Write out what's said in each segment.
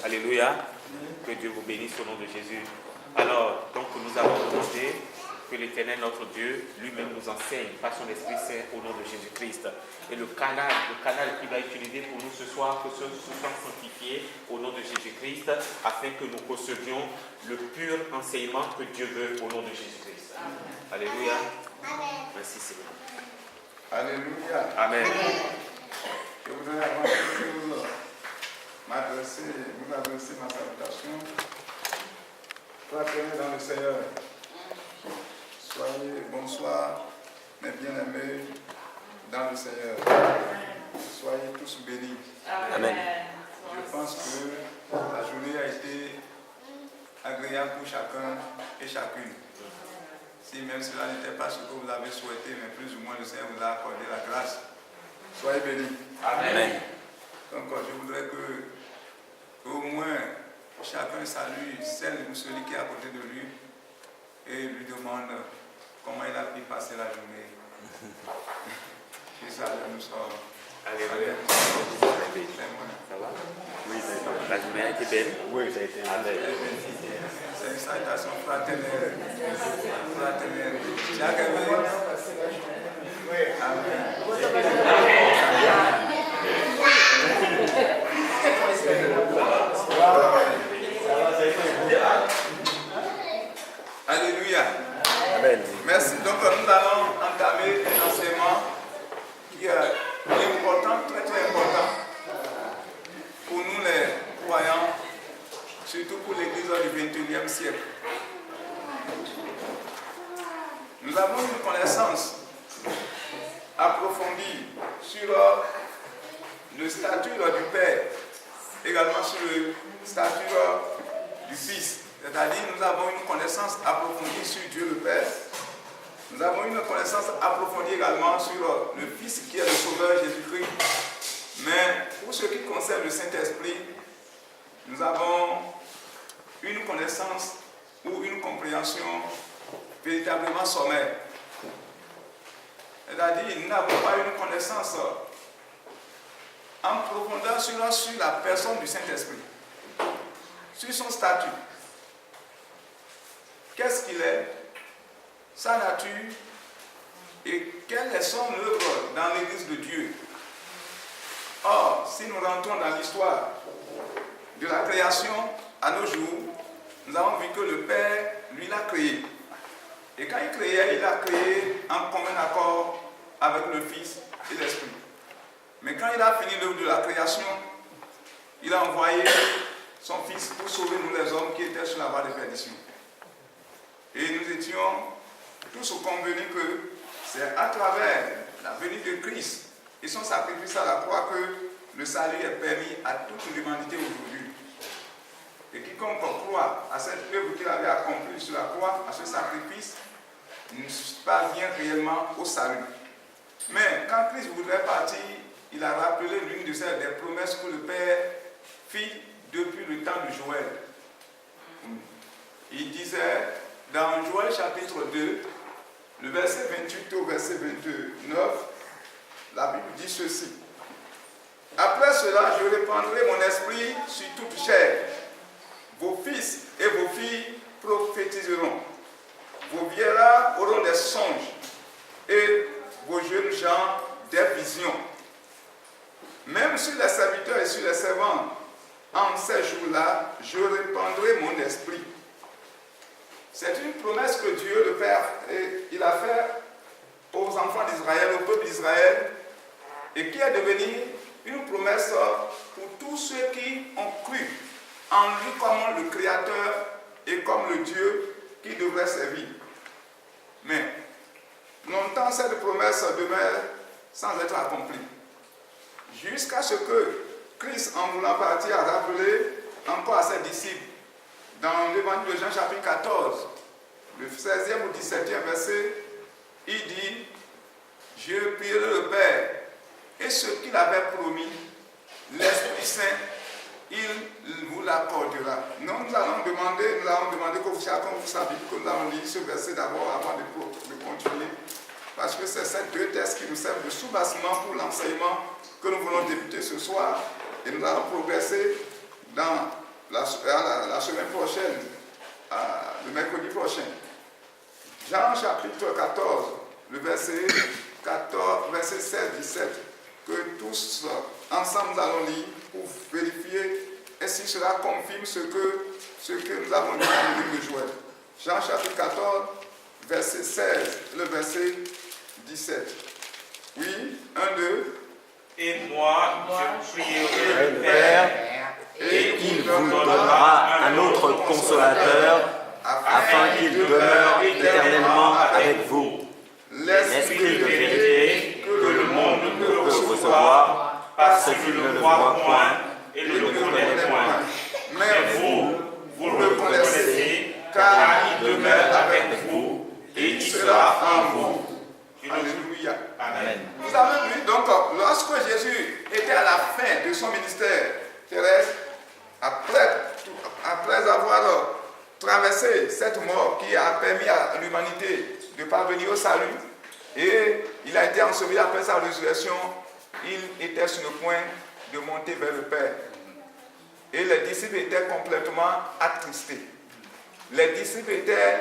Alléluia. Que Dieu vous bénisse au nom de Jésus. Alors, donc nous avons demandé que l'Éternel, notre Dieu, lui-même nous enseigne par son Esprit Saint au nom de Jésus-Christ. Et le canal qu'il va utiliser pour nous ce soir, que ce soit sanctifié au nom de Jésus-Christ, afin que nous recevions le pur enseignement que Dieu veut au nom de Jésus-Christ. Alléluia. Amen. Merci Seigneur. Alléluia. Amen. Je voudrais avant toute chose vous adresser ma salutation. Fraternel dans le Seigneur. Bonsoir, mes bien-aimés dans le Seigneur. Soyez tous bénis. Amen. Je pense que la journée a été agréable pour chacun et chacune. Si même cela n'était pas ce que vous avez souhaité, mais plus ou moins le Seigneur vous a accordé la grâce. Soyez bénis. Amen. Donc je voudrais que au moins chacun salue celle ou celui qui est à côté de lui et lui demande comment il a pu passer la journée. C'est ça que nous sommes. Alléluia. Ça va? Oui, la journée a été belle. Oui, ça a été belle. C'est une salutation fraternelle. Fraternelle. Chaque année. Amen. Alléluia. Amen. Merci. Donc nous allons entamer un enseignement qui est important, très très important pour nous les croyants, surtout pour l'Église du XXIe siècle. Nous avons une connaissance approfondie sur le statut du Père, également sur le statut du Fils. C'est-à-dire, nous avons une connaissance approfondie sur Dieu le Père. Nous avons une connaissance approfondie également sur le Fils qui est le Sauveur Jésus-Christ. Mais pour ce qui concerne le Saint-Esprit, nous avons une connaissance ou une compréhension véritablement sommaire. C'est-à-dire, nous n'avons pas une connaissance en profondeur sur la personne du Saint-Esprit, sur son statut. Qu'est-ce qu'il est, sa nature et quelle est son œuvre dans l'Église de Dieu. Or, si nous rentrons dans l'histoire de la création à nos jours, nous avons vu que le Père, lui, l'a créé. Et quand il créait, il a créé en commun accord avec le Fils et l'Esprit. Mais quand il a fini l'œuvre de la création, il a envoyé son Fils pour sauver nous les hommes qui étaient sur la voie de perdition. Et nous étions tous convenus que c'est à travers la venue de Christ et son sacrifice à la croix que le salut est permis à toute l'humanité aujourd'hui. Et quiconque croit à cette œuvre qu'il avait accomplie sur la croix, à ce sacrifice, ne parvient réellement au salut. Mais quand Christ voudrait partir, il a rappelé l'une de ces des promesses que le Père fit depuis le temps de Joël. Il disait dans Joël chapitre 2, le verset 28 au verset 29, la Bible dit ceci. Après cela, je répandrai mon esprit sur toute chair. Vos fils et vos filles prophétiseront. Vos vieillards auront des songes et vos jeunes gens des visions. Même sur les serviteurs et sur les servants, en ces jours-là, je répandrai mon esprit. C'est une promesse que Dieu, le Père, il a faite aux enfants d'Israël, au peuple d'Israël, et qui est devenue une promesse pour tous ceux qui ont cru en lui comme le Créateur et comme le Dieu qui devrait servir. Mais longtemps, cette promesse demeure sans être accomplie. Jusqu'à ce que Christ, en voulant partir, a rappelé encore à ses disciples, dans l'évangile de Jean chapitre 14, le 16e ou 17e verset, il dit, je prierai le Père, et ce qu'il avait promis, l'Esprit Saint, il vous l'accordera. Nous allons demander que chacun vous saviez que nous allons lire ce verset d'abord avant de continuer. Parce que c'est ces deux textes qui nous servent de soubassement pour l'enseignement que nous voulons débuter ce soir. Et nous allons progresser dans la semaine prochaine, le mercredi prochain. Jean chapitre 14, le verset 16-17, que tous ensemble nous allons lire pour vérifier et si cela confirme ce que nous avons lu dans le livre de Joël. Jean chapitre 14, verset 16, le verset 17. Oui, 1, 2. Et moi, je prierai le Père, et il vous donnera un autre consolateur, afin qu'il demeure éternellement avec vous. L'Esprit de vérité que le monde ne peut recevoir, parce qu'il ne le voit point et ne le connaît point. Mais vous le connaissez, car il demeure avec vous et il sera en vous. Alléluia. Amen. Vous avez vu, donc, lorsque Jésus était à la fin de son ministère terrestre, après avoir traversé cette mort qui a permis à l'humanité de parvenir au salut, et il a été enseveli après sa résurrection, il était sur le point de monter vers le Père. Et les disciples étaient complètement attristés. Les disciples étaient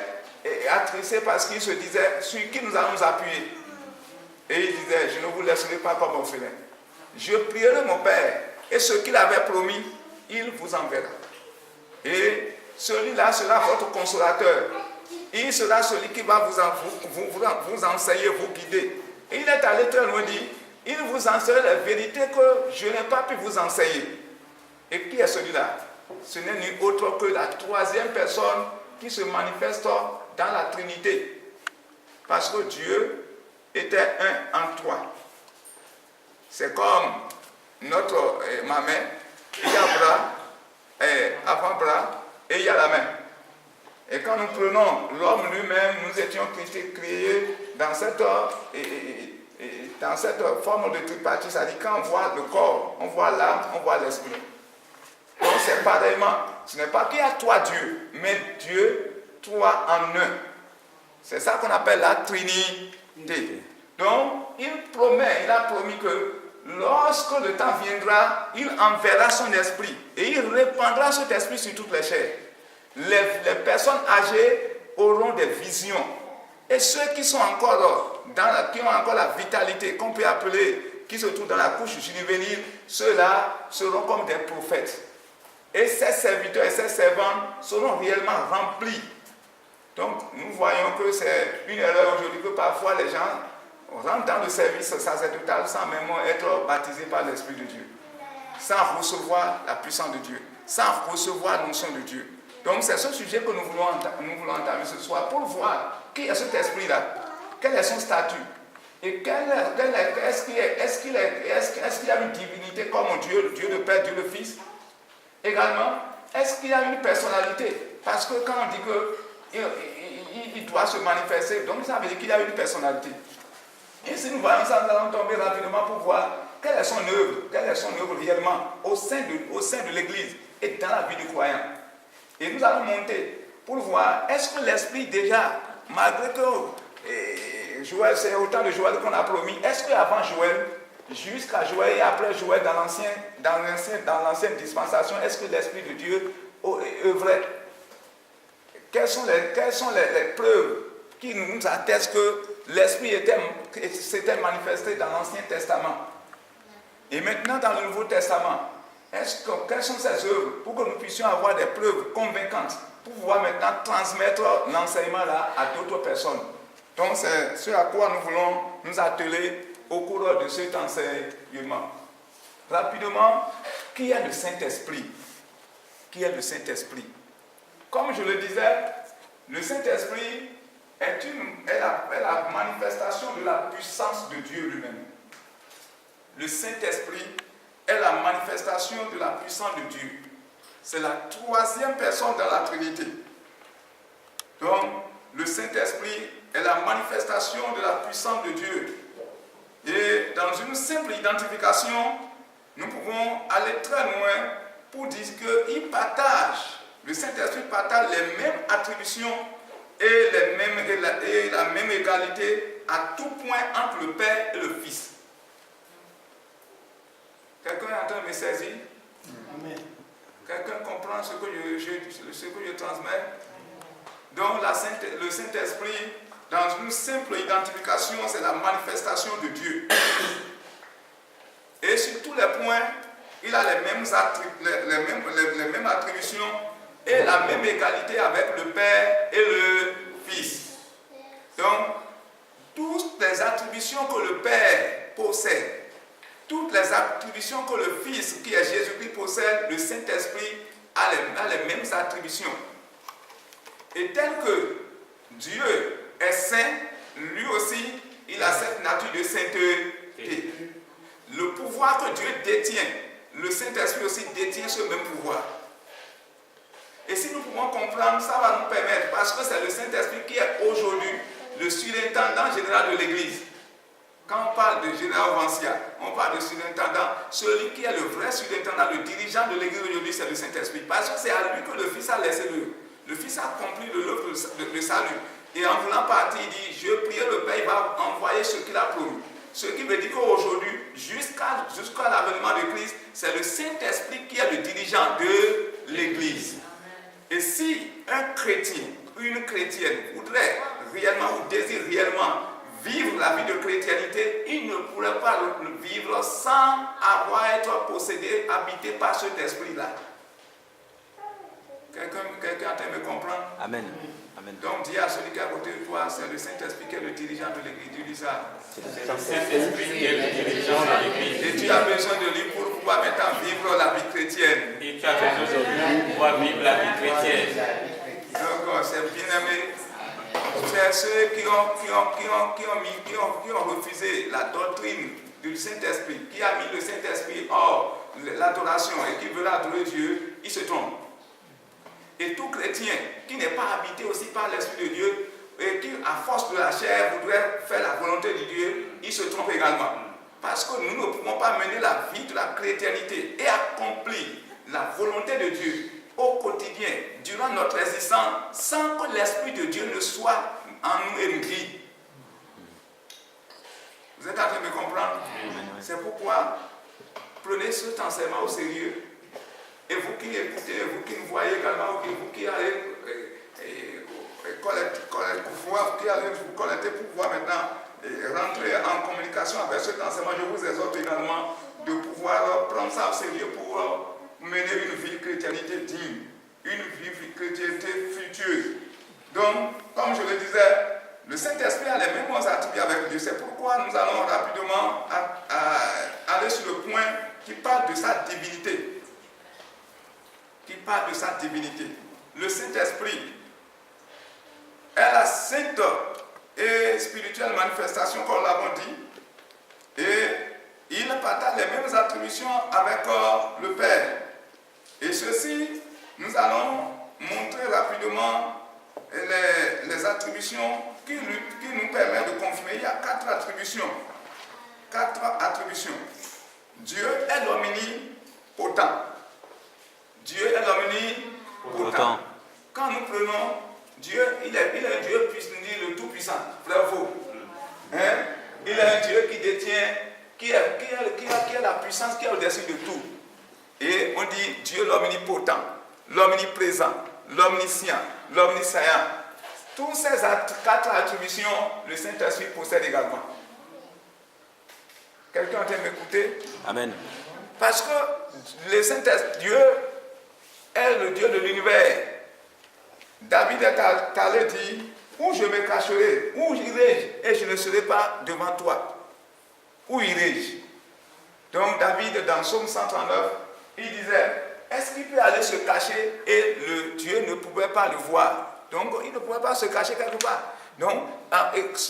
attristés parce qu'ils se disaient, sur qui nous allons nous appuyer? Et il disait, je ne vous laisserai pas comme orphelin. Je prierai mon Père, et ce qu'il avait promis, il vous enverra. Et celui-là sera votre consolateur. Il sera celui qui va vous enseigner, vous guider. Et il est allé très loin, dit, il vous enseignera la vérité que je n'ai pas pu vous enseigner. Et qui est celui-là? Ce n'est nul autre que la troisième personne qui se manifeste dans la Trinité. Parce que Dieu était un en trois. C'est comme notre main, il y a bras, avant-bras, et il y a la main. Et quand nous prenons l'homme lui-même, nous étions créés dans cette forme de tripartite, c'est-à-dire quand on voit le corps, on voit l'âme, on voit l'esprit. Donc c'est pareillement, ce n'est pas qu'il y a trois dieux, mais Dieu, trois en un. C'est ça qu'on appelle la Trinité. Donc il a promis que lorsque le temps viendra, il enverra son esprit et il répandra cet esprit sur toutes les chairs. Les personnes âgées auront des visions. Et ceux qui sont encore qui ont encore la vitalité, qu'on peut appeler, qui se trouvent dans la couche juvénile, ceux-là seront comme des prophètes. Et ces serviteurs et ces servantes seront réellement remplis. Donc nous voyons que c'est une erreur aujourd'hui que parfois les gens rentrent dans le service sacerdotal sans même être baptisés par l'Esprit de Dieu, sans recevoir la puissance de Dieu, sans recevoir l'onction de Dieu. Donc c'est ce sujet que nous voulons entamer ce soir pour voir qui est cet esprit-là, quel est son statut et est-ce qu'il y a une divinité comme Dieu, Dieu le Père, Dieu le Fils. Également, est-ce qu'il y a une personnalité? Parce que quand on dit qu'il doit se manifester, donc ça veut dire qu'il y a une personnalité. Et si nous voyons ça, nous allons tomber rapidement pour voir quelle est son œuvre réellement au sein de l'Église et dans la vie du croyant. Et nous allons monter pour voir, est-ce que l'Esprit déjà, malgré que Joël, c'est autant de Joël qu'on a promis, est-ce qu'avant Joël, jusqu'à Joël et après Joël dans l'ancienne dispensation, est-ce que l'Esprit de Dieu œuvrait? Quelles sont les preuves qui nous attestent que l'Esprit s'était manifesté dans l'Ancien Testament? Et maintenant dans le Nouveau Testament, quelles sont ces œuvres pour que nous puissions avoir des preuves convaincantes pour pouvoir maintenant transmettre l'enseignement là à d'autres personnes? Donc c'est ce à quoi nous voulons nous atteler au cours de cet enseignement. Rapidement, qui est le Saint-Esprit? Qui est le Saint-Esprit? Comme je le disais, le Saint-Esprit est la manifestation de la puissance de Dieu lui-même. Le Saint-Esprit est la manifestation de la puissance de Dieu. C'est la troisième personne dans la Trinité. Donc, le Saint-Esprit est la manifestation de la puissance de Dieu. Et dans une simple identification, nous pouvons aller très loin pour dire qu'il partage, le Saint-Esprit partage les mêmes attributions et la même égalité à tout point entre le Père et le Fils. Quelqu'un est en train de me saisir? Amen. Quelqu'un comprend comprendre ce que je transmets? Donc le Saint-Esprit, dans une simple identification, c'est la manifestation de Dieu. Et sur tous les points, il a les mêmes attributions et la même égalité avec le Père et le Fils. Donc, toutes les attributions que le Père possède, toutes les attributions que le Fils, qui est Jésus-Christ, possède, le Saint-Esprit a les mêmes attributions. Et tel que Dieu est saint, lui aussi, il a cette nature de sainteté. Le pouvoir que Dieu détient, le Saint-Esprit aussi détient ce même pouvoir. Et si nous pouvons comprendre, ça va nous permettre, parce que c'est le Saint-Esprit qui est aujourd'hui le surintendant général de l'Église. Quand on parle de général Vancia, on parle de surintendant, celui qui est le vrai surintendant, le dirigeant de l'Église aujourd'hui, c'est le Saint-Esprit. Parce que c'est à lui que le Fils a laissé le Fils a accompli l'œuvre de salut. Et en voulant partir, il dit, je prie le Père, il va envoyer ce qu'il a promis. Ce qui veut dire qu'aujourd'hui, jusqu'à l'avènement de Christ, c'est le Saint-Esprit qui est le dirigeant de l'Église. Et si un chrétien, une chrétienne voudrait réellement ou désire réellement vivre la vie de chrétienté, il ne pourrait pas le vivre sans avoir été possédé, habité par cet esprit-là. Quelqu'un a me comprendre? Amen. Amen. Donc dis à celui qui est à côté de toi, c'est le Saint-Esprit qui est le dirigeant de l'Église. Tu dis ça. C'est le Saint-Esprit qui est le dirigeant de l'Église. Et tu as besoin de lui pour pouvoir maintenant vivre la vie chrétienne. Et tu as besoin de lui pour pouvoir vivre la vie chrétienne. Donc c'est bien aimé. C'est ceux qui ont refusé la doctrine du Saint-Esprit, qui a mis le Saint-Esprit hors l'adoration et qui veut adorer Dieu, ils se trompent. Et tout chrétien qui n'est pas habité aussi par l'Esprit de Dieu et qui, à force de la chair, voudrait faire la volonté de Dieu, il se trompe également. Parce que nous ne pouvons pas mener la vie de la chrétienté et accomplir la volonté de Dieu au quotidien, durant notre existence, sans que l'Esprit de Dieu ne soit en nous émigri. Vous êtes en train de me comprendre? C'est pourquoi prenez cet enseignement au sérieux. Et vous qui écoutez, vous qui nous voyez également, vous qui allez vous connecter pour pouvoir maintenant rentrer en communication avec cet enseignement, je vous exhorte également de pouvoir prendre ça au sérieux pour mener une vie chrétienté digne, une vie chrétienté fructueuse. Donc, comme je le disais, le Saint-Esprit a les mêmes attributs avec Dieu. C'est pourquoi nous allons rapidement aller sur le point qui parle de sa divinité. Le Saint-Esprit est la sainte et spirituelle manifestation, comme nous l'avons dit, et il partage les mêmes attributions avec le Père. Et ceci, nous allons montrer rapidement les attributions qui nous permettent de confirmer. Il y a 4 attributions. 4 attributions. Dieu est l'omnipotent. Dieu est l'omnipotent. Quand nous prenons Dieu, il est un Dieu le tout-puissant, frère vous. Il est un Dieu qui détient, qui a la puissance, qui est au-dessus de tout. Et on dit Dieu l'omnipotent, l'omniprésent, l'omniscient, l'omniscient. Tous ces 4 attributions, le Saint-Esprit possède également. Quelqu'un est en train de m'écouter? Amen. Parce que le Saint-Esprit, Dieu est le Dieu de l'univers. David est allé dire, où je me cacherai, où irai-je et je ne serai pas devant toi. Où irai-je? Donc David, dans Psaume 139, il disait, est-ce qu'il peut aller se cacher et le Dieu ne pouvait pas le voir? Donc il ne pouvait pas se cacher quelque part. Donc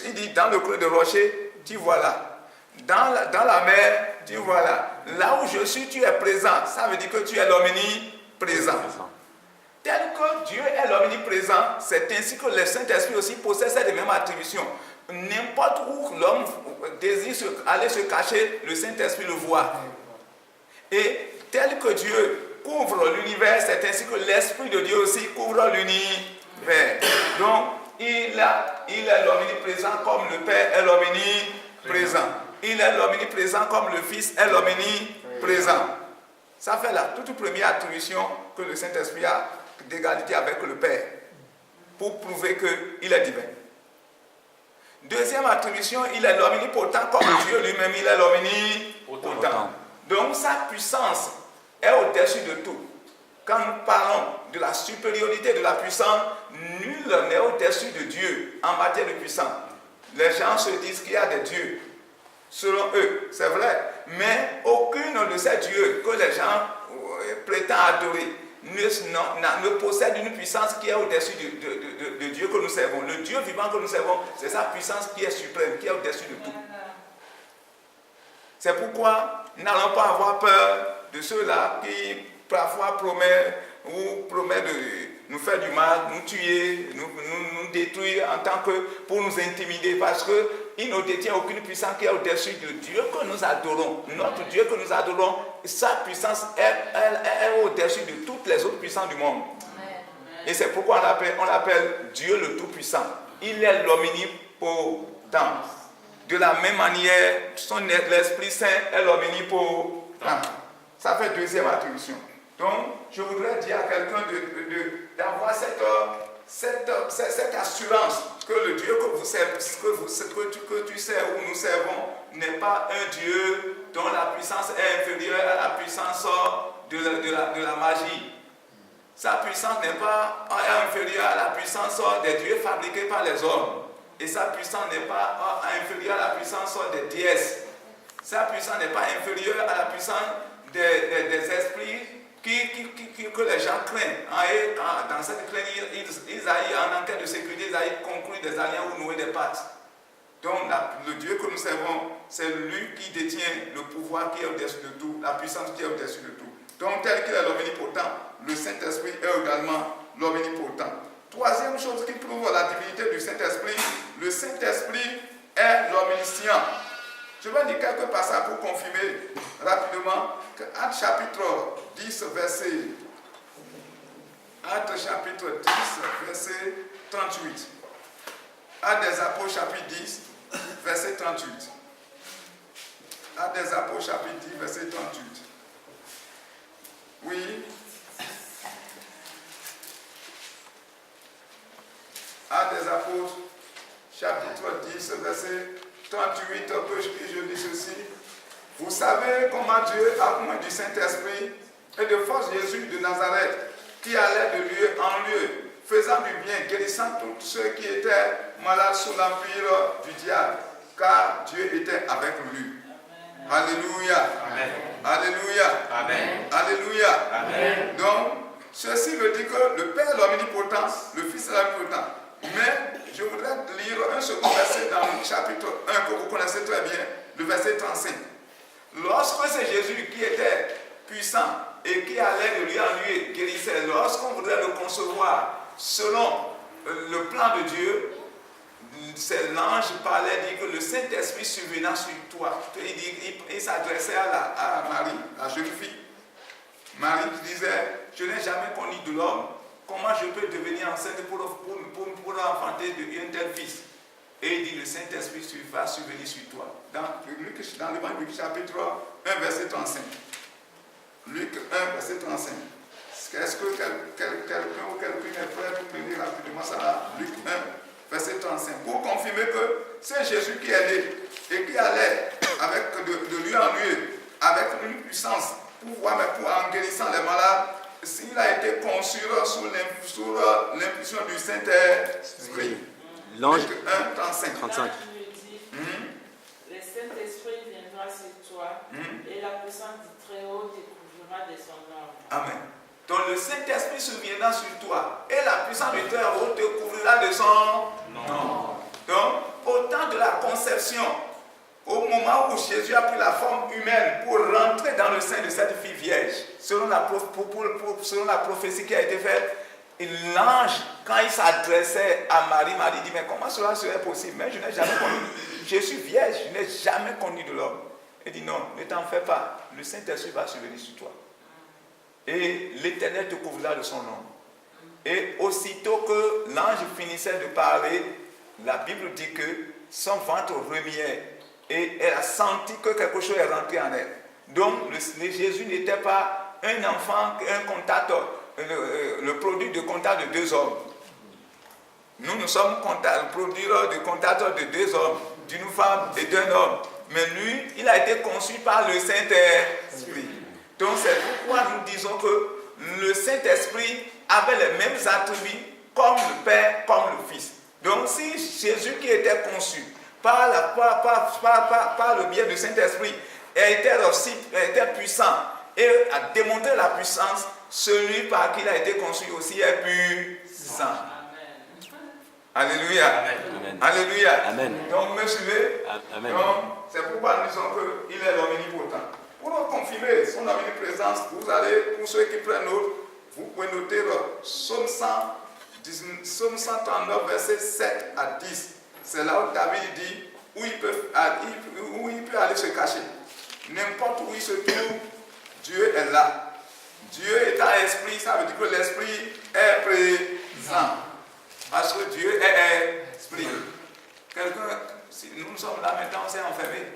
il dit, dans le creux de rocher, tu vois là. Dans la mer, tu vois là. Là où je suis, tu es présent. Ça veut dire que tu es l'omniprésent. Tel que Dieu est l'omniprésent, c'est ainsi que le Saint-Esprit aussi possède ces mêmes attributions. N'importe où l'homme désire aller se cacher, le Saint-Esprit le voit. Et tel que Dieu couvre l'univers, c'est ainsi que l'Esprit de Dieu aussi couvre l'univers. Donc, il est l'omniprésent comme le Père est l'omniprésent. Il est l'omniprésent comme le Fils est l'omniprésent. Ça fait la toute première attribution que le Saint-Esprit a d'égalité avec le Père, pour prouver qu'il est divin. Deuxième attribution, il est l'omnipotent comme Dieu lui-même, il est l'omnipotent. Donc sa puissance est au-dessus de tout. Quand nous parlons de la supériorité de la puissance, nul n'est au-dessus de Dieu en matière de puissance. Les gens se disent qu'il y a des dieux, selon eux, c'est vrai, mais aucun de ces dieux que les gens prétendent adorer ne possède une puissance qui est au-dessus de Dieu que nous servons. Le Dieu vivant que nous servons, c'est sa puissance qui est suprême, qui est au-dessus de tout. C'est pourquoi nous n'allons pas avoir peur de ceux-là qui parfois promettent de nous faire du mal, nous tuer, nous détruire en tant que pour nous intimider, parce qu'il ne détient aucune puissance qui est au-dessus de Dieu que nous adorons. Notre Dieu que nous adorons, sa puissance est au-dessus de toutes les autres puissances du monde. Et c'est pourquoi on l'appelle Dieu le Tout-Puissant. Il est l'omnipotent. De la même manière, l'Esprit Saint est l'omnipotent. Ça fait deuxième attribution. Donc, je voudrais dire à quelqu'un d'avoir cette assurance que le Dieu que vous servez, que tu sers ou nous servons, n'est pas un Dieu dont la puissance est inférieure à la puissance de la magie. Sa puissance n'est pas inférieure à la puissance des dieux fabriqués par les hommes. Et sa puissance n'est pas inférieure à la puissance des déesses. Sa puissance n'est pas inférieure à la puissance des esprits que les gens craignent. Dans cette crainte, ils aillent en enquête de sécurité, ils aillent conclure des alliances ou nouer des pactes. Donc le Dieu que nous servons, c'est lui qui détient le pouvoir qui est au-dessus de tout, la puissance qui est au-dessus de tout. Donc tel qu'il est l'omnipotent, le Saint-Esprit est également l'omnipotent. Troisième chose qui prouve la divinité du Saint-Esprit, le Saint-Esprit est l'omniscient. Je vais dire quelques passages pour confirmer rapidement que Actes chapitre 10, verset 38. Actes des Apôtres chapitre 10, verset 38. Actes des Apôtres chapitre 10, verset 38. Oui. Actes des Apôtres chapitre 10, verset 38, que je dis ceci. Vous savez comment Dieu a oint du Saint-Esprit et de force Jésus de Nazareth, qui allait de lieu en lieu, faisant du bien, guérissant tous ceux qui étaient malades sous l'empire du diable, car Dieu était avec lui. Alléluia. Amen. Alléluia. Amen. Alléluia. Amen. Donc, ceci veut dire que le Père est l'omnipotent, le Fils est l'omnipotent. Mais je voudrais lire un second verset dans le chapitre 1 que vous connaissez très bien, le verset 35. Lorsque c'est Jésus qui était puissant et qui allait de lieu en lieu guérissait, lorsqu'on voudrait le concevoir selon le plan de Dieu, c'est l'ange parlait, dit que le Saint-Esprit survenant sur toi. Il s'adressait à Marie, la jeune fille. Marie qui disait, je n'ai jamais connu de l'homme. Comment je peux devenir enceinte pour enfanter un tel fils? Et il dit, le Saint-Esprit va survenir sur toi. Dans le Luc chapitre 1, verset 35. Luc 1, verset 35. Est-ce que quelqu'un ou quelqu'une est prêt pour me lire rapidement ça? Luc 1, verset 35. Pour confirmer que c'est Jésus qui est né et qui allait avec de lieu en lieu, avec une puissance, en guérissant les malades, s'il a été conçu sous l'impulsion du Saint-Esprit. L'ange 1, 35. Le Saint-Esprit viendra sur toi et la puissance du Très-Haut te couvrira de son nom. Amen. Donc le Saint-Esprit se viendra sur toi et la puissance du Très-Haut te couvrira de son nom. Donc, au temps de la conception, au moment où Jésus a pris la forme humaine pour rentrer dans le sein de cette fille vierge, selon la prophétie qui a été faite, l'ange, quand il s'adressait à Marie, Marie dit, mais comment cela serait possible? Mais je n'ai jamais connu, je suis vierge, je n'ai jamais connu de l'homme. Il dit, non, ne t'en fais pas, le Saint-Esprit va survenir sur toi. Et l'Éternel te couvrira de son nom. Et aussitôt que l'ange finissait de parler, la Bible dit que son ventre remuait et elle a senti que quelque chose est rentré en elle. Donc Jésus n'était pas un enfant, un contact, le produit de contact de 2 hommes. Nous sommes le produit de contact de 2 hommes, d'une femme et d'un homme. Mais lui, il a été conçu par le Saint-Esprit. Donc c'est pourquoi nous disons que le Saint-Esprit avait les mêmes attributs comme le Père, comme le Fils. Donc si Jésus qui était conçu par le biais du Saint-Esprit était puissant et a démontré la puissance, celui par qui il a été conçu aussi est puissant. Alléluia. Amen. Alléluia. Amen. Donc, me suivez? Amen. Donc, c'est pourquoi nous disons qu'il est l'omnipotent. Pour confirmer son omniprésence, vous allez, pour ceux qui prennent note, vous pouvez noter le Psaume 139, versets 7 à 10. C'est là où David dit où il peut aller se cacher. N'importe où il se trouve, Dieu est là. Dieu est un esprit, ça veut dire que l'esprit est présent. Parce que Dieu est esprit. Quelqu'un, si nous sommes là maintenant, on s'est enfermés.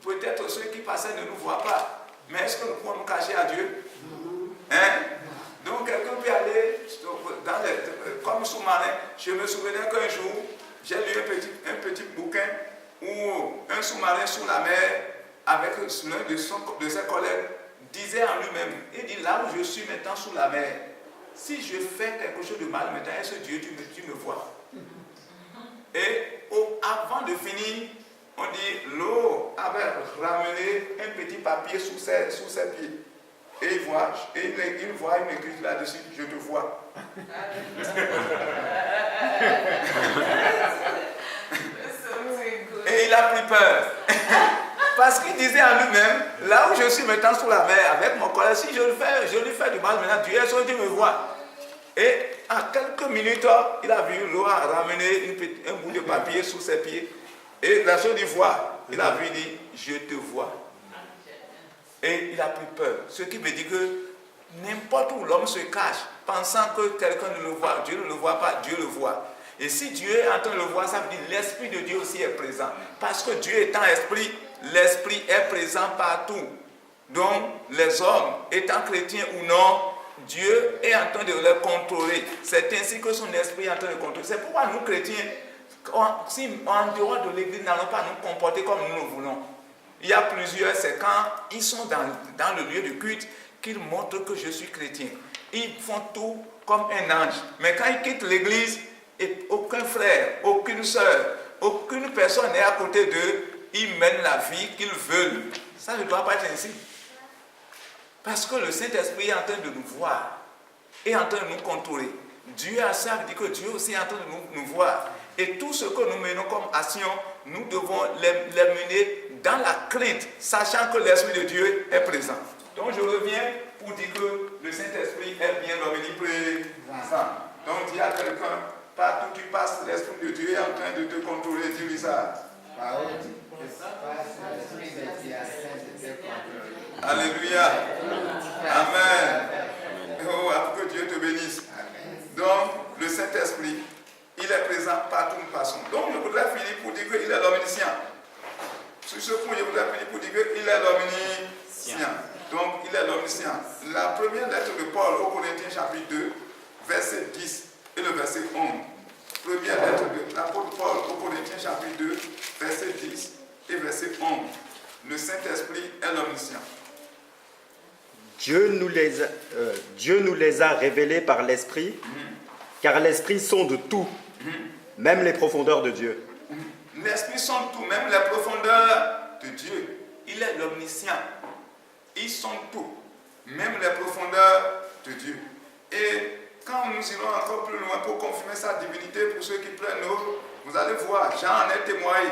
Peut-être ceux qui passaient ne nous voient pas. Mais est-ce que nous pouvons nous cacher à Dieu? Donc quelqu'un peut aller comme sous-marin. Je me souvenais qu'un jour, j'ai lu un petit bouquin où un sous-marin sous la mer, avec l'un de ses collègues, disait en lui-même, il dit, là où je suis maintenant sous la mer, si je fais quelque chose de mal maintenant, est-ce que Dieu, tu me vois? Et avant de finir, on dit, l'eau avait ramené un petit papier sous ses pieds. Et il voit une écriture là-dessus, je te vois. Et il a pris peur. Parce qu'il disait en lui-même, là où je suis maintenant sous la mer, avec mon collègue, si je lui fais du mal maintenant, Dieu est sûr que Dieu me voit. Et en quelques minutes, il a vu l'eau ramener un bout de papier sous ses pieds. Et la chose du voir, il a vu, il dit, je te vois. Et il a pris peur. Ce qui veut dire que n'importe où l'homme se cache, pensant que quelqu'un ne le voit, Dieu ne le voit pas, Dieu le voit. Et si Dieu est en train de le voir, ça veut dire que l'Esprit de Dieu aussi est présent. Parce que Dieu étant esprit, l'Esprit est présent partout. Donc, les hommes, étant chrétiens ou non, Dieu est en train de les contrôler. C'est ainsi que son esprit est en train de contrôler. C'est pourquoi nous, chrétiens, si en dehors de l'église, nous n'allons pas nous comporter comme nous le voulons. Il y a plusieurs, c'est quand ils sont dans le lieu de culte qu'ils montrent que je suis chrétien. Ils font tout comme un ange. Mais quand ils quittent l'église, et aucun frère, aucune soeur, aucune personne n'est à côté d'eux, ils mènent la vie qu'ils veulent. Ça ne doit pas être ainsi. Parce que le Saint-Esprit est en train de nous voir, est en train de nous contrôler. Dieu a ça, dit que Dieu aussi est en train de nous voir. Et tout ce que nous menons comme action, nous devons les mener dans la crainte, sachant que l'Esprit de Dieu est présent. Donc je reviens pour dire que le Saint-Esprit est bien omniprésent. Donc dis à quelqu'un, partout où tu passes, l'Esprit de Dieu est en train de te contrôler. Dis-lui ça. Alléluia. Amen. Oh, que Dieu te bénisse. Donc, le Saint-Esprit, il est présent partout où nous passons. Donc, je voudrais finir pour dire qu'il est l'omniscient. Sur ce point, je voudrais finir pour dire qu'il est l'omniscient. Donc, il est l'omniscient. La première lettre de Paul aux Corinthiens, chapitre 2, verset 10 et le verset 11. Première lettre de l'apôtre Paul aux Corinthiens, chapitre 2, verset 10 et verset 11. Le Saint-Esprit est l'omniscient. Dieu nous les a révélés par l'Esprit, car l'Esprit sonde tout, même les profondeurs de Dieu. L'Esprit sonde tout, même les profondeurs de Dieu. Il est l'omniscient. Il sonde tout, même les profondeurs de Dieu. Et quand nous irons encore plus loin pour confirmer sa divinité, pour ceux qui prennent note, vous allez voir, Jean en a témoigné.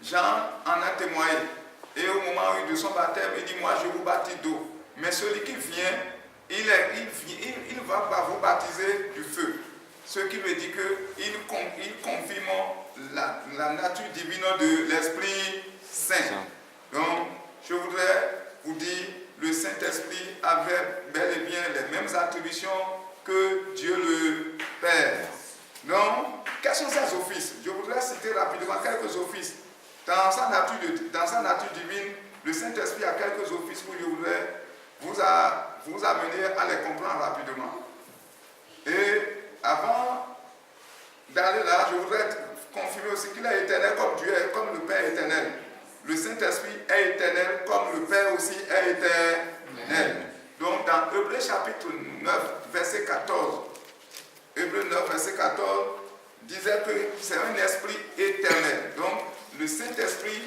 Jean en a témoigné. Et au moment de son baptême, il dit, moi je vous baptise d'eau. Mais celui qui vient, il va vous baptiser du feu. Ce qui veut dire qu'il confirme la nature divine de l'Esprit Saint. Donc, je voudrais vous dire, le Saint-Esprit avait bel et bien les mêmes attributions que Dieu le Père. Donc, quels sont ses offices? Je voudrais citer rapidement quelques offices. Dans sa nature divine, le Saint-Esprit a quelques offices que je voudrais vous amener à les comprendre rapidement. Et avant d'aller là, je voudrais confirmer aussi qu'il est éternel comme Dieu est, comme le Père est éternel. Le Saint-Esprit est éternel comme le Père aussi est éternel. Donc dans Hébreux chapitre 9, verset 14, Hébreux 9, verset 14, disait que c'est un esprit éternel. Donc le Saint-Esprit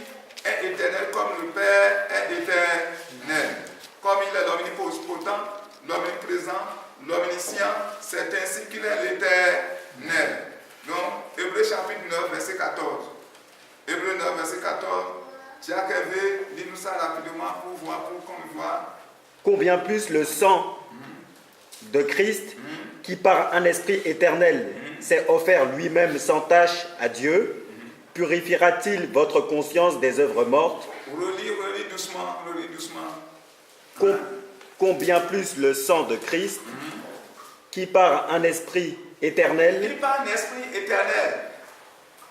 est éternel comme le Père est éternel. Comme il est l'omnipotent, l'omniprésent, l'omniscient, c'est ainsi qu'il est l'éternel. Donc, Hébreux chapitre 9, verset 14. Hébreux 9, verset 14. Jacques Hervé, lis-nous ça rapidement pour voir, pour qu'on voit. Combien plus le sang de Christ, qui par un esprit éternel s'est offert lui-même sans tache à Dieu, purifiera-t-il votre conscience des œuvres mortes? Relis doucement, relis doucement. Combien plus le sang de Christ, qui par un esprit éternel, Il par un esprit éternel.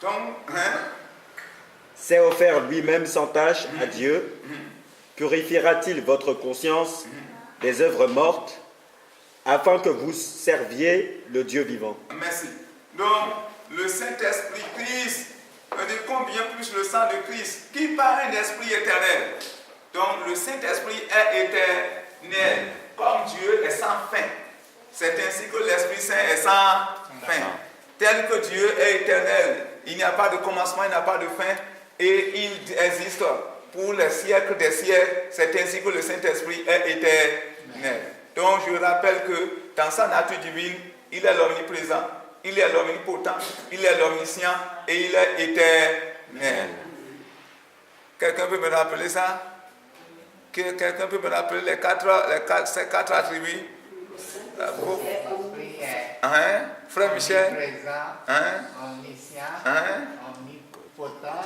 Donc, s'est offert lui-même sans tache à Dieu, purifiera-t-il votre conscience des œuvres mortes, afin que vous serviez le Dieu vivant? Merci. Donc, le Saint-Esprit Christ, on dit combien plus le sang de Christ, qui par un esprit éternel. Donc, le Saint-Esprit est éternel, comme Dieu est sans fin. C'est ainsi que l'Esprit Saint est sans fin. Tel que Dieu est éternel, il n'y a pas de commencement, il n'y a pas de fin, et il existe pour les siècles des siècles. C'est ainsi que le Saint-Esprit est éternel. Donc je rappelle que dans sa nature divine, il est l'omniprésent, il est l'omnipotent, il est l'omniscient et il est éternel. Quelqu'un peut me rappeler ça? Quelqu'un peut me rappeler ces quatre attributs? Frère Michel? Omniscient, omnipotent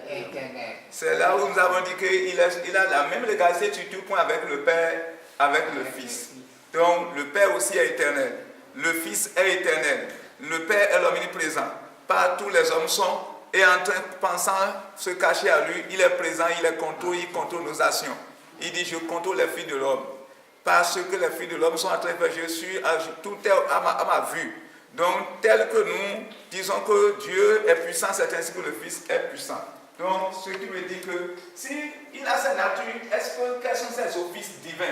et éternel. C'est là où nous avons dit qu'il a la même légalité sur tout point avec le Père, avec le Fils. Donc le Père aussi est éternel, le Fils est éternel, le Père est l'omniprésent. Partout les hommes sont, et en train de pensant se cacher à lui, il est présent, il contrôle nos actions. Il dit, je contrôle les filles de l'homme. Parce que les filles de l'homme sont en train de faire, tout est à ma vue. Donc, tel que nous disons que Dieu est puissant, c'est ainsi que le Fils est puissant. Donc, ce qui me dit que s'il a cette nature, quels sont ses offices divins?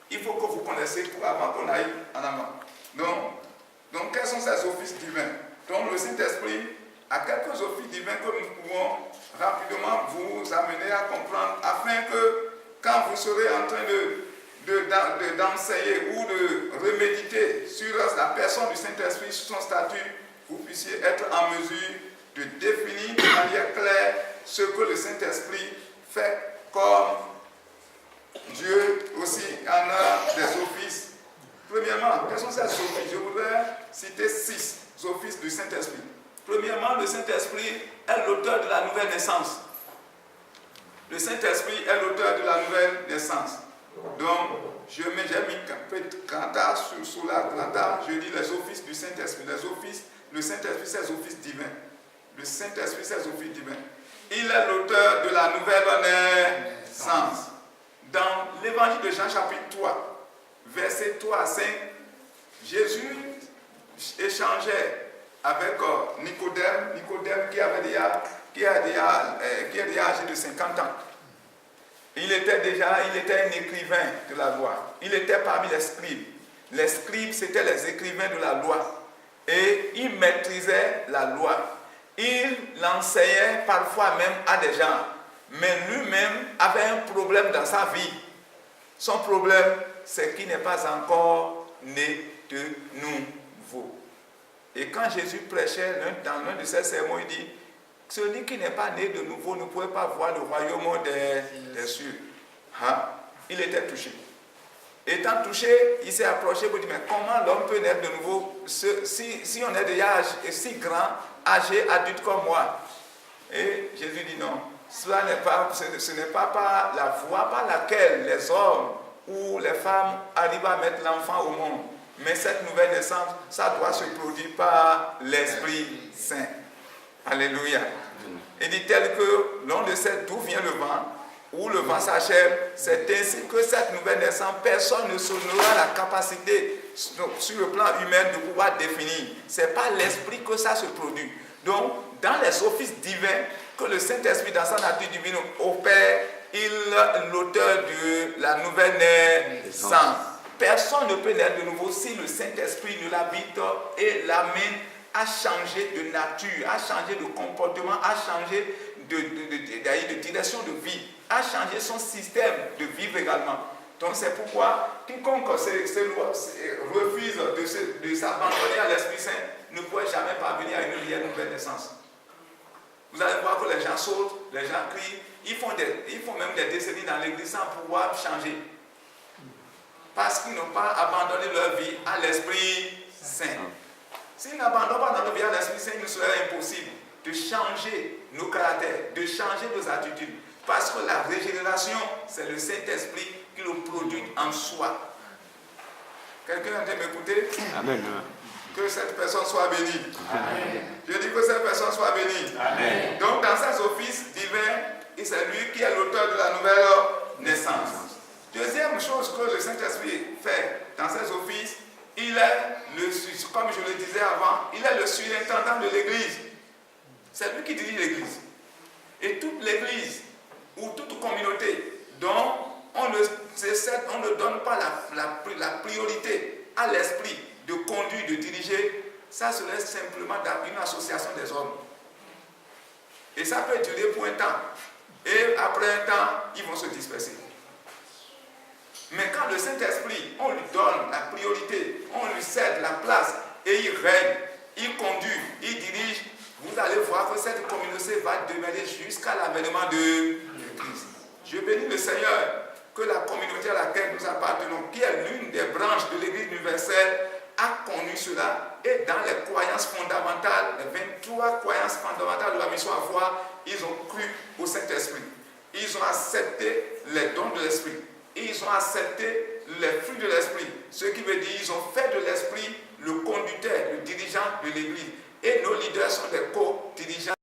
Il faut que vous connaissiez avant qu'on aille en avant. Donc, quels sont ses offices divins? Donc, le Saint-Esprit a quelques offices divins que nous pouvons rapidement vous amener à comprendre, afin que quand vous serez en train d'enseigner ou de reméditer sur la personne du Saint-Esprit, sur son statut, vous puissiez être en mesure de définir de manière claire ce que le Saint-Esprit fait, comme Dieu aussi en a des offices. Premièrement, quels sont ces offices? Je voudrais citer 6 offices du Saint-Esprit. Premièrement, le Saint-Esprit est l'auteur de la nouvelle naissance. Le Saint-Esprit est l'auteur de la nouvelle naissance. Donc, j'ai mis un peu de grand art sur la grande art, je dis les offices du Saint-Esprit. Le Saint-Esprit, ses offices divins. Le Saint-Esprit, ses offices divins. Il est l'auteur de la nouvelle naissance. Dans l'évangile de Jean, chapitre 3, versets 3 à 5, Jésus échangeait avec Nicodème qui a déjà âgé de 50 ans. Il était un écrivain de la loi. Il était parmi les scribes. Les scribes, c'était les écrivains de la loi. Et il maîtrisait la loi. Il l'enseignait parfois même à des gens. Mais lui-même avait un problème dans sa vie. Son problème, c'est qu'il n'est pas encore né de nouveau. Et quand Jésus prêchait dans l'un de ses sermons, il dit, celui qui n'est pas né de nouveau ne pouvait pas voir le royaume des cieux. Il était touché. Étant touché, il s'est approché pour dire, mais comment l'homme peut naître de nouveau si on est déjà si grand, âgé, adulte comme moi? Et Jésus dit non, ce n'est pas par la voie par laquelle les hommes ou les femmes arrivent à mettre l'enfant au monde. Mais cette nouvelle naissance, ça doit se produire par l'Esprit Saint. Alléluia. Il dit tel que l'on ne sait d'où vient le vent, où le vent s'achève, c'est ainsi que cette nouvelle naissance, personne ne s'aura la capacité sur le plan humain de pouvoir définir. Ce n'est pas l'esprit que ça se produit. Donc, dans les offices divins que le Saint-Esprit, dans sa nature divine, opère, il est l'auteur de la nouvelle naissance. Personne ne peut naître de nouveau si le Saint-Esprit ne l'habite et l'amène à changer de nature, à changer de comportement, à changer de direction de vie, à changer son système de vivre également. Donc c'est pourquoi quiconque refuse de s'abandonner à l'Esprit Saint ne pourrait jamais parvenir à une réelle nouvelle naissance. Vous allez voir que les gens sautent, les gens crient, ils font même des décennies dans l'église sans pouvoir changer. Parce qu'ils n'ont pas abandonné leur vie à l'Esprit Saint. S'ils n'abandonnent pas dans leur vie à l'Esprit Saint, il nous serait impossible de changer nos caractères, de changer nos attitudes. Parce que la régénération, c'est le Saint-Esprit qui le produit en soi. Quelqu'un a m'écouter? Amen. Que cette personne soit bénie. Amen. Je dis que cette personne soit bénie. Amen. Donc dans ses offices divins, c'est lui qui est l'auteur de la nouvelle naissance. Deuxième chose que le Saint-Esprit fait dans ses offices, il est, comme je le disais avant, il est le surintendant de l'Église. C'est lui qui dirige l'Église. Et toute l'Église, ou toute communauté, dont on ne donne pas la priorité à l'esprit de conduire, de diriger, ça serait simplement une association des hommes. Et ça peut durer pour un temps. Et après un temps, ils vont se disperser. Mais quand le Saint-Esprit, on lui donne la priorité, on lui cède la place, et il règne, il conduit, il dirige, vous allez voir que cette communauté va demeurer jusqu'à l'avènement de l'Église. Je bénis le Seigneur que la communauté à laquelle nous appartenons, qui est l'une des branches de l'Église universelle, a connu cela. Et dans les croyances fondamentales, les 23 croyances fondamentales de la mission à foi, ils ont cru au Saint-Esprit. Ils ont accepté les dons de l'Esprit. Ils ont accepté les fruits de l'Esprit. Ce qui veut dire qu'ils ont fait de l'Esprit le conducteur, le dirigeant de l'Église. Et nos leaders sont des co-dirigeants.